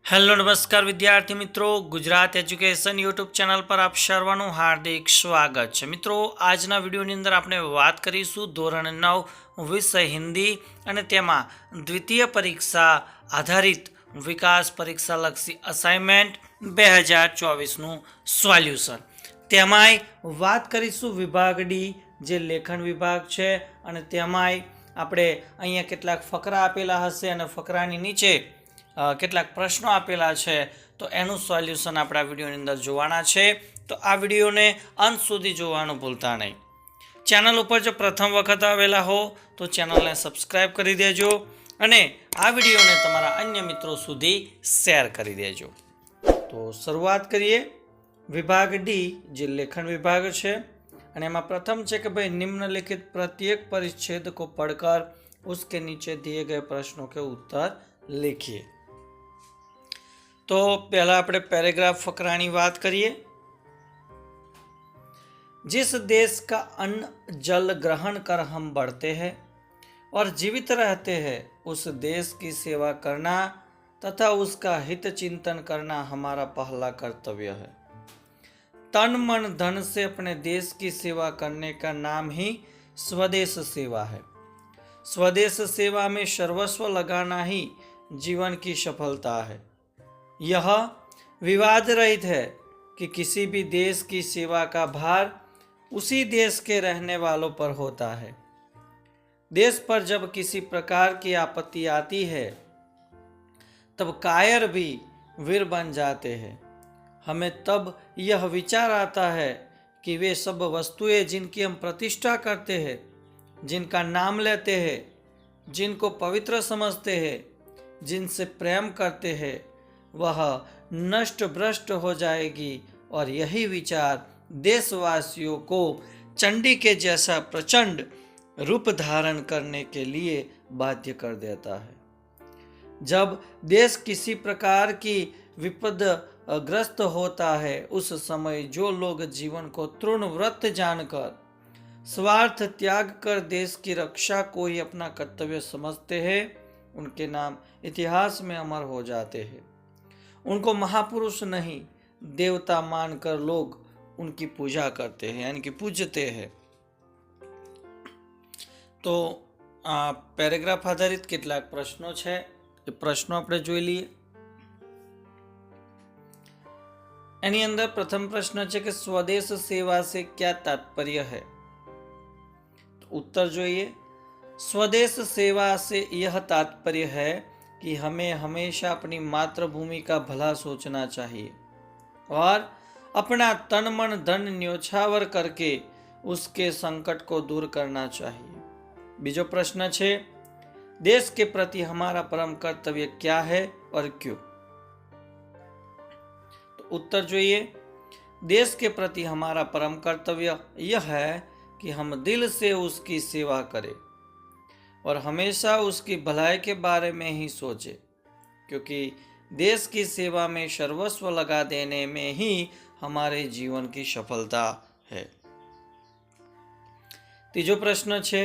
Hello નમસ્કાર વિદ્યાર્થી મિત્રો, ગુજરાત એજ્યુકેશન યુટ્યુબ ચેનલ પર આપ સર્વનું હાર્દિક સ્વાગત છે। મિત્રો, આજના વિડીયોની અંદર આપણે વાત કરીશું ધોરણ 9 વિષય હિન્દી અને તેમાં દ્વિતીય પરીક્ષા આધારિત વિકાસ પરીક્ષા લક્ષી અસાઇનમેન્ટ 2024નું સોલ્યુશન। તેમાંય વાત કરીશું વિભાગ ડી જે લેખન વિભાગ છે અને તેમાંય આપણે અહીંયા કેટલાક ફકરા આપેલા હશે અને ફકરાની નીચે કેટલાક પ્રશ્નો આપેલા છે તો એનું સોલ્યુશન આપણા વિડીયોની અંદર જોવાના છે। તો આ વિડીયોને અંત સુધી જોવાનું ભૂલતા નહીં। ચેનલ ઉપર જો પ્રથમ વખત આવેલા હો તો ચેનલને સબસ્ક્રાઈબ કરી દેજો અને આ વિડીયોને તમારા અન્ય મિત્રો સુધી શેર કરી દેજો। તો શરૂઆત કરીએ। વિભાગ ડી જે લેખન વિભાગ છે અને એમાં પ્રથમ છે કે ભાઈ निम्नलिखित प्रत्येक परिच्छेद को पढ़कर उसके नीचे दिए गए प्रश्नों के उत्तर लिखिए। तो पहला આપણે પેરેગ્રાફ ફકરાની વાત કરીએ। जिस देश का अन्न जल ग्रहण कर हम बढ़ते हैं और जीवित रहते हैं उस देश की सेवा करना तथा उसका हित चिंतन करना हमारा पहला कर्तव्य है। तन मन धन से अपने देश की सेवा करने का नाम ही स्वदेश सेवा है। स्वदेश सेवा में सर्वस्व लगाना ही जीवन की सफलता है। यह विवाद रहित है कि किसी भी देश की सेवा का भार उसी देश के रहने वालों पर होता है। देश पर जब किसी प्रकार की आपत्ति आती है तब कायर भी वीर बन जाते हैं। हमें तब यह विचार आता है कि वे सब वस्तुएं जिनकी हम प्रतिष्ठा करते हैं, जिनका नाम लेते हैं, जिनको पवित्र समझते हैं, जिनसे प्रेम करते हैं, वह नष्ट भ्रष्ट हो जाएगी और यही विचार देशवासियों को चंडी के जैसा प्रचंड रूप धारण करने के लिए बाध्य कर देता है। जब देश किसी प्रकार की विपद ग्रस्त होता है उस समय जो लोग जीवन को तृण व्रत जानकर स्वार्थ त्याग कर देश की रक्षा को ही अपना कर्तव्य समझते हैं उनके नाम इतिहास में अमर हो जाते हैं। उनको महापुरुष नहीं देवता मानकर लोग उनकी पूजा करते हैं यानी कि पूजते हैं। तो પેરેગ્રાફ આધારિત કેટલાક પ્રશ્નો છે એ પ્રશ્નો આપણે જોઈ લઈએ। એની અંદર પ્રથમ પ્રશ્ન છે કે સ્વદેશ સેવા से क्या तात्पर्य है। तो उत्तर જોઈએ। स्वदेश सेवा से यह तात्पर्य है कि हमें हमेशा अपनी मातृभूमि का भला सोचना चाहिए और अपना तन मन धन न्योछावर करके उसके संकट को दूर करना चाहिए। बीजो प्रश्न है देश के प्रति हमारा परम कर्तव्य क्या है और क्यों। तो उत्तर જોઈએ। देश के प्रति हमारा परम कर्तव्य यह है कि हम दिल से उसकी सेवा करें और हमेशा उसकी भलाई के बारे में ही सोचें, क्योंकि देश की सेवा में सर्वस्व लगा देने में ही हमारे जीवन की सफलता है। तीजो प्रश्न है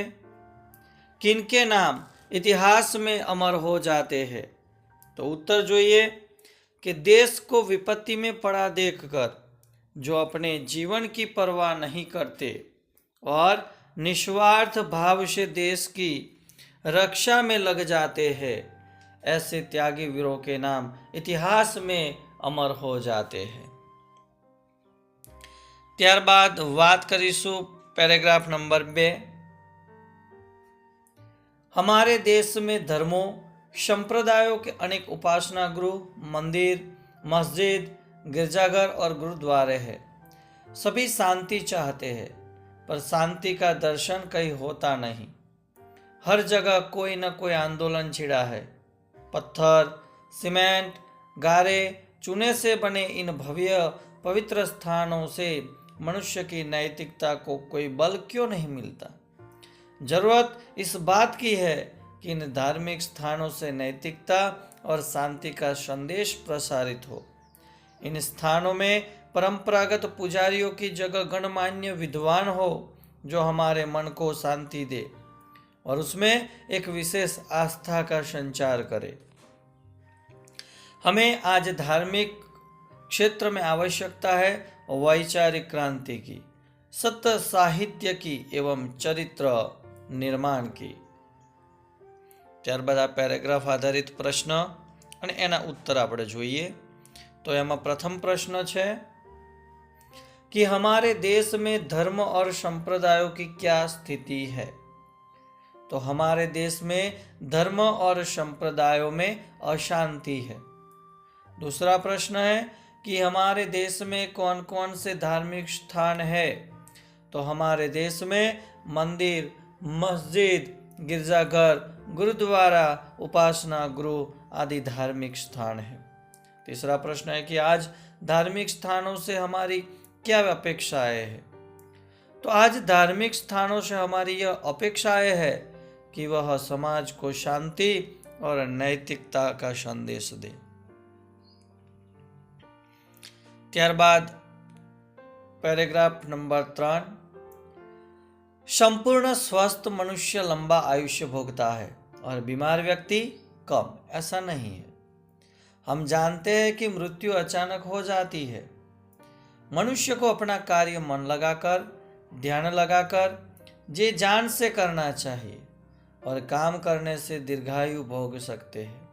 किनके नाम इतिहास में अमर हो जाते हैं। तो उत्तर જોઈએ कि देश को विपत्ति में पड़ा देखकर जो अपने जीवन की परवाह नहीं करते और निस्वार्थ भाव से देश की रक्षा में लग जाते हैं ऐसे त्यागी वीरों के नाम इतिहास में अमर हो जाते हैं। ત્યારબાદ વાત કરીશું પેરેગ્રાફ નંબર 2। हमारे देश में धर्मों संप्रदायों के अनेक उपासना गृह मंदिर मस्जिद गिरजाघर और गुरुद्वारे हैं। सभी शांति चाहते हैं पर शांति का दर्शन कहीं होता नहीं। हर जगह कोई न कोई आंदोलन छिड़ा है। पत्थर सीमेंट गारे चूने से बने इन भव्य पवित्र स्थानों से मनुष्य की नैतिकता को कोई बल क्यों नहीं मिलता। जरूरत इस बात की है कि इन धार्मिक स्थानों से नैतिकता और शांति का संदेश प्रसारित हो। इन स्थानों में परंपरागत पुजारियों की जगह गणमान्य विद्वान हो जो हमारे मन को शांति दे और उसमें एक विशेष आस्था का संचार करे। हमें आज धार्मिक क्षेत्र में आवश्यकता है वैचारिक क्रांति की, सत्य साहित्य की एवं चरित्र निर्माण की। ત્યારબાદ આ પેરેગ્રાફ આધારિત પ્રશ્ન અને એના ઉત્તર આપણે જોઈએ। તો એમાં પ્રથમ પ્રશ્ન છે कि हमारे देश में धर्म और संप्रदायों की क्या स्थिति है। तो हमारे देश में धर्म और संप्रदायों में अशांति है। दूसरा प्रश्न है कि हमारे देश में कौन कौन से धार्मिक स्थान है। तो हमारे देश में मंदिर, मस्जिद, गिरजाघर, गुरुद्वारा, उपासना गृह आदि धार्मिक स्थान है। तीसरा प्रश्न है कि आज धार्मिक स्थानों से हमारी क्या अपेक्षाएं है। तो आज धार्मिक स्थानों से हमारी यह अपेक्षाएं है कि वह समाज को शांति और नैतिकता का संदेश दे। ત્યારબાદ पैराग्राफ नंबर 3, संपूर्ण स्वस्थ मनुष्य लंबा आयुष्य भोगता है और बीमार व्यक्ति कम। ऐसा नहीं है। हम जानते हैं कि मृत्यु अचानक हो जाती है। मनुष्य को अपना कार्य मन लगाकर, ध्यान लगाकर, जे जान से करना चाहिए और काम करने से दीर्घायु भोग सकते हैं।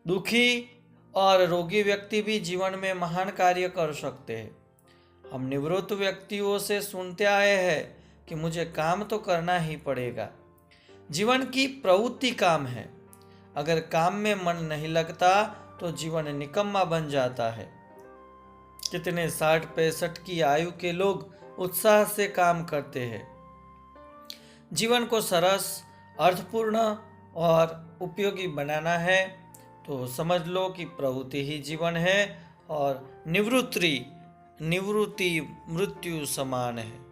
दुखी और रोगी व्यक्ति भी जीवन में महान कार्य कर सकते हैं। हम निवृत्त व्यक्तियों से सुनते आए हैं कि मुझे काम तो करना ही पड़ेगा। जीवन की प्रवृत्ति काम है। अगर काम में मन नहीं लगता तो जीवन निकम्मा बन जाता है। कितने 60-65 की आयु के लोग उत्साह से काम करते हैं। जीवन को सरस, अर्थपूर्ण और उपयोगी बनाना है तो समझ लो कि प्रवृत्ति ही जीवन है और निवृत्ति मृत्यु समान है।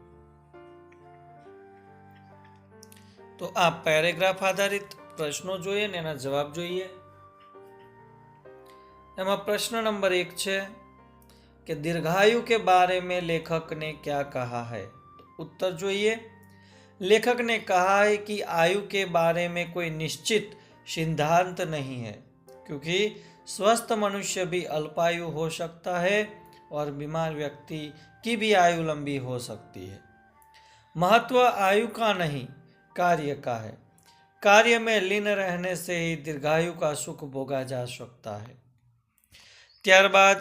तो आप पैराग्राफ आधारित प्रश्नों જોઈએ ને એના જવાબ જોઈએ। એમાં પ્રશ્ન નંબર 1 છે कि दीर्घायु के बारे में लेखक ने क्या कहा है। तो उत्तर જોઈએ। लेखक ने कहा है कि आयु के बारे में कोई निश्चित सिद्धांत नहीं है, क्योंकि स्वस्थ मनुष्य भी अल्पायु हो सकता है और बीमार व्यक्ति की भी आयु लंबी हो सकती है। महत्व आयु का नहीं, कार्य का है। कार्य में लीन रहने से ही दीर्घायु का सुख भोगा जा सकता है। ત્યારબાદ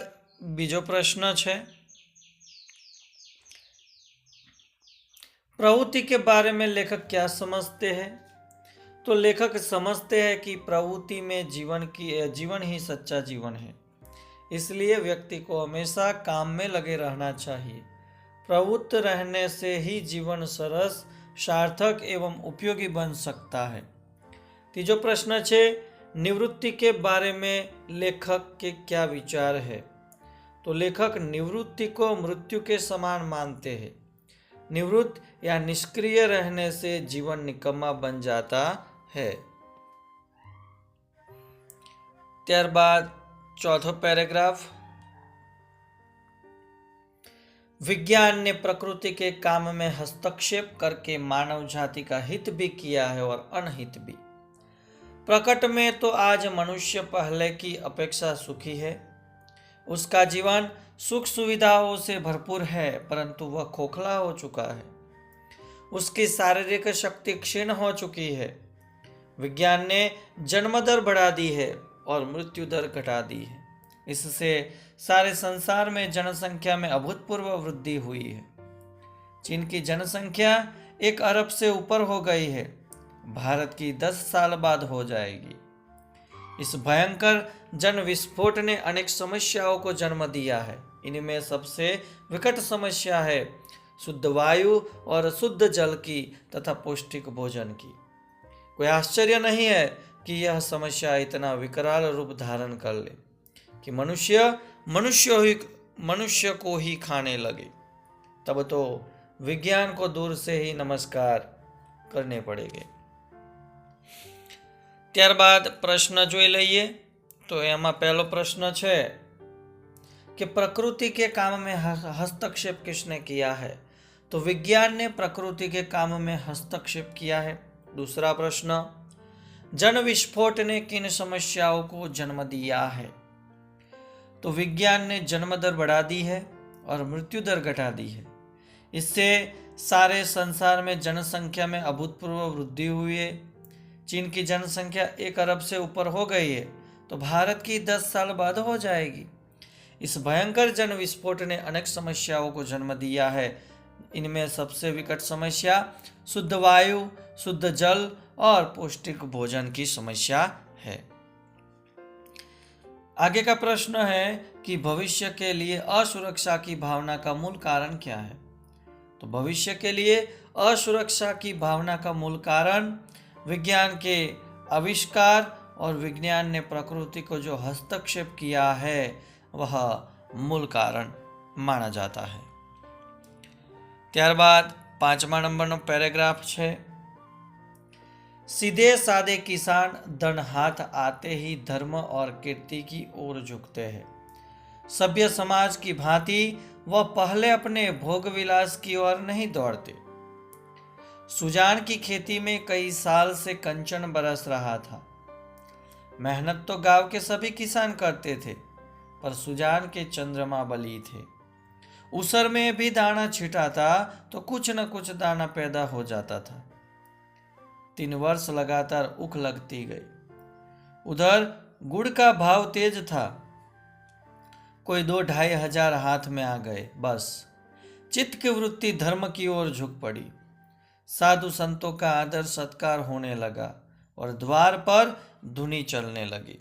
बीजो प्रश्न है, प्रवृत्ति के बारे में लेखक क्या समझते हैं। तो लेखक समझते हैं कि प्रवृत्ति में जीवन ही सच्चा जीवन है। इसलिए व्यक्ति को हमेशा काम में लगे रहना चाहिए। प्रवृत्त रहने से ही जीवन सरस, सार्थक एवं उपयोगी बन सकता है। तीजो प्रश्न है, निवृत्ति के बारे में लेखक के क्या विचार है। तो लेखक निवृत्ति को मृत्यु के समान मानते हैं। निवृत्त या निष्क्रिय रहने से जीवन निकम्मा बन जाता है। ત્યારબાદ चौथो पैराग्राफ, विज्ञान ने प्रकृति के काम में हस्तक्षेप करके मानव जाति का हित भी किया है और अनहित भी। प्रकट में तो आज मनुष्य पहले की अपेक्षा सुखी है। उसका जीवन सुख सुविधाओं से भरपूर है, परंतु वह खोखला हो चुका है। उसकी शारीरिक शक्ति क्षीण हो चुकी है। विज्ञान ने जन्म दर बढ़ा दी है और मृत्यु दर घटा दी है। इससे सारे संसार में जनसंख्या में अभूतपूर्व वृद्धि हुई है। चीन की जनसंख्या 1 अरब से ऊपर हो गई है। भारत की 10 साल बाद हो जाएगी। इस भयंकर जन विस्फोट ने अनेक समस्याओं को जन्म दिया है। इनमें सबसे विकट समस्या है शुद्ध वायु और शुद्ध जल की तथा पौष्टिक भोजन की। कोई आश्चर्य नहीं है कि यह समस्या इतना विकराल रूप धारण कर ले कि मनुष्य को ही खाने लगे। तब तो विज्ञान को दूर से ही नमस्कार करने पड़ेंगे। ત્યારબાદ પ્રશ્ન જોઈ લઈએ। તો એમાં પહેલો પ્રશ્ન છે कि प्रकृति के काम में हस्तक्षेप किसने किया है। तो विज्ञान ने प्रकृति के काम में हस्तक्षेप किया है। दूसरा प्रश्न, जन विस्फोट ने किन समस्याओं को जन्म दिया है। तो विज्ञान ने जन्म दर बढ़ा दी है और मृत्यु दर घटा दी है। इससे सारे संसार में जनसंख्या में अभूतपूर्व वृद्धि हुई है। चीन की जनसंख्या 1 अरब से ऊपर हो गई है, तो भारत की 10 साल बाद हो जाएगी। इस भयंकर जन विस्फोट ने अनेक समस्याओं को जन्म दिया है। इनमें सबसे विकट समस्या शुद्ध वायु, शुद्ध जल और पौष्टिक भोजन की समस्या है। आगे का प्रश्न है कि भविष्य के लिए असुरक्षा की भावना का मूल कारण क्या है। तो भविष्य के लिए असुरक्षा की भावना का मूल कारण विज्ञान के आविष्कार और विज्ञान ने प्रकृति को जो हस्तक्षेप किया है वह मूल कारण माना जाता है। ત્યારબાદ 5મા નંબરનો પેરેગ્રાફ છે, सीधे साधे किसान धन हाथ आते ही धर्म और कीर्ति की ओर झुकते हैं। सभ्य समाज की भांति वह पहले अपने भोग विलास की ओर नहीं दौड़ते। सुजान की खेती में कई साल से कंचन बरस रहा था। मेहनत तो गांव के सभी किसान करते थे, पर सुजान के चंद्रमा बली थे। उसर में भी दाना छिटाता तो कुछ न कुछ दाना पैदा हो जाता था। 3 वर्ष लगातार उख लगती गई। उधर गुड़ का भाव तेज था। कोई 2-2.5 हजार हाथ में आ गए। बस चित्त की वृत्ति धर्म की ओर झुक पड़ी। साधु संतों का आदर सत्कार होने लगा और द्वार पर धुनी चलने लगी।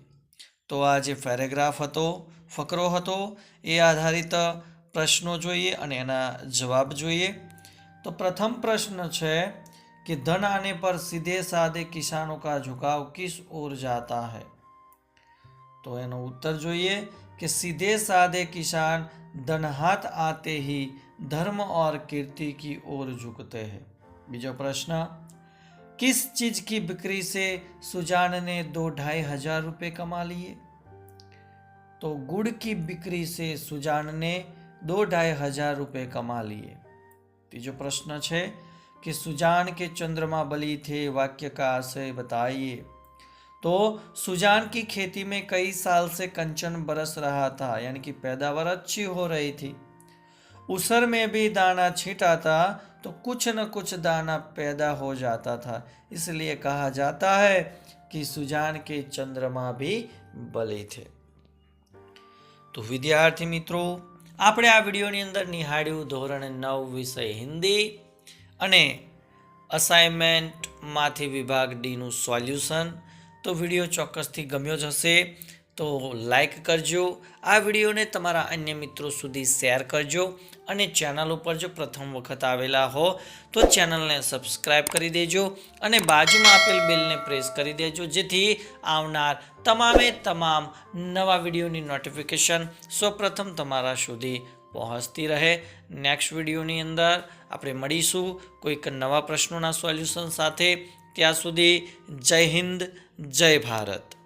तो आज ये पेरेग्राफ હતો, ફકરો હતો, એ આધારિત પ્રશ્નો જોઈએ અને એના જવાબ જોઈએ। तो प्रथम प्रश्न है कि धन आने पर सीधे साधे किसानों का झुकाव किस ओर जाता है। तो एनो उत्तर જોઈએ कि सीधे साधे किसान धन हाथ आते ही धर्म और कीर्ति की ओर झुकते हैं। बीजो प्रश्न, किस चीज की बिक्री से सुजान ने 2-2.5 हजार रुपये कमा लिए। तो गुड़ की बिक्री से सुजान ने 2-2.5 हजार रुपये कमा लिए। तीजो प्रश्न है कि सुजान के चंद्रमा बली थे, वाक्य का आशय बताइए। तो सुजान की खेती में कई साल से कंचन बरस रहा था, यानी कि पैदावार अच्छी हो रही थी। उसर में भी दाना छींटा था तो कुछ न कुछ दाना पैदा हो जाता था, इसलिए कहा जाता है कि सुजान के चंद्रमा भी बली थे। तो विद्यार्थी मित्रों, આપણે આ વિડીયોની અંદર નિહાળ્યું ધોરણ 9 વિષય હિન્દી અને અસાઇનમેન્ટમાંથી વિભાગ ડીનું સોલ્યુશન। તો વિડીયો ચોક્કસથી ગમ્યો જ હશે તો લાઈક કરજો, આ વિડીયોને તમારા અન્ય મિત્રો સુધી શેર કરજો અને ચેનલ ઉપર જો પ્રથમ વખત આવેલા હો તો ચેનલને સબસ્ક્રાઈબ કરી દેજો અને બાજુમાં આપેલ બેલને પ્રેસ કરી દેજો, જેથી આવનાર તમામ નવા વિડીયોની નોટિફિકેશન સૌપ્રથમ તમારા સુધી પહોંચતી રહે। નેક્સ્ટ વિડીયોની અંદર આપણે મળીશું કોઈક નવા પ્રશ્નોના સોલ્યુશન સાથે। ત્યાં સુધી જય હિન્દ, જય ભારત।